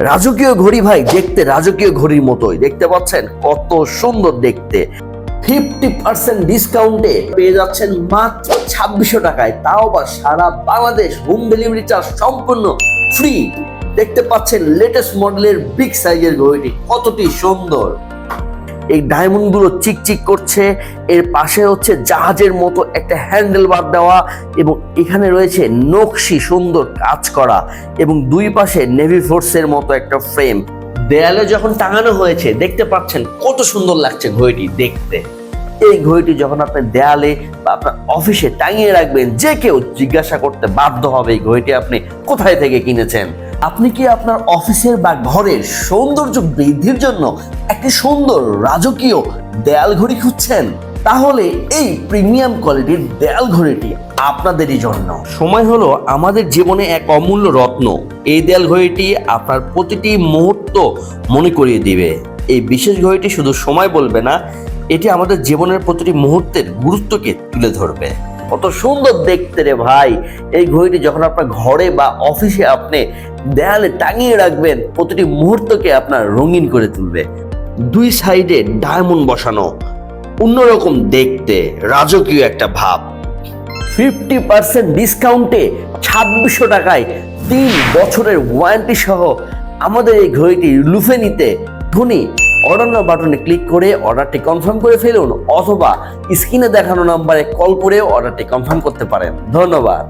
রাজকীয় ঘড়ি ভাই, দেখতে রাজকীয় ঘড়ির মতোই, দেখতে পাচ্ছেন কত সুন্দর দেখতে। 50% ডিসকাউন্টে পেয়ে যাচ্ছেন মাত্র 2600 টাকায়, তাও আবার সারা বাংলাদেশ হোম ডেলিভারি চার্জ সম্পূর্ণ ফ্রি। দেখতে পাচ্ছেন লেটেস্ট মডেলের বিগ সাইজের ঘড়িটি কতটি সুন্দর। এই ডায়মন্ড গুলো চিকচিক করছে, এর পাশে হচ্ছে জাহাজের মতো একটা হ্যান্ডেল বার দেওয়া এবং এখানে রয়েছে নকশি সুন্দর কাজ করা এবং দুই পাশে নেভি ফোর্সের মতো একটা ফ্রেম। দেয়ালে যখন টাঙানো হয়েছে দেখতে পাচ্ছেন কত সুন্দর লাগছে ঘড়িটি দেখতে। এই ঘড়িটি যখন আপনি দেয়ালে বা আপনার অফিসে টাঙিয়ে রাখবেন, যে কেউ জিজ্ঞাসা করতে বাধ্য হবে এই ঘড়িটি আপনি কোথায় থেকে কিনেছেন। আপনি কি আপনার অফিসের বা ঘরের সৌন্দর্য বৃদ্ধির জন্য একটি সুন্দর রাজকীয় দেয়াল ঘড়ি খুঁজছেন? তাহলে এই প্রিমিয়াম কোয়ালিটির দেয়াল ঘড়িটি আপনাদেরই জন্য। সময় হলো আমাদের জীবনে এক অমূল্য রত্ন। এই দেয়াল ঘড়িটি আপনার প্রতিটি মুহূর্ত মনে করিয়ে দিবে। এই বিশেষ ঘড়িটি শুধু সময় বলবে না, এটি আমাদের জীবনের প্রতিটি মুহূর্তের গুরুত্বকে তুলে ধরবে। কত সুন্দর দেখতে রে ভাই। এই ঘড়িটি যখন আপনার ঘরে বা অফিসে আপনি দেয়ালে টাঙিয়ে রাখবেন, প্রতিটি মুহূর্তকে আপনার রঙিন করে তুলবে। দুই সাইডে ডায়মন্ড বসানো, অন্যরকম দেখতে, রাজকীয় একটা ভাব। 50% ডিসকাউন্টে 2600 টাকায় 3 বছরের ওয়ারেন্টি সহ আমাদের এই ঘড়িটি লুফে নিতে ধনী অর্ডার নাও বাটনে ক্লিক করে অর্ডারটি কনফার্ম করে ফেলুন, অথবা স্ক্রিনে দেখানো নাম্বারে কল করে অর্ডারটি কনফার্ম করতে পারেন। ধন্যবাদ।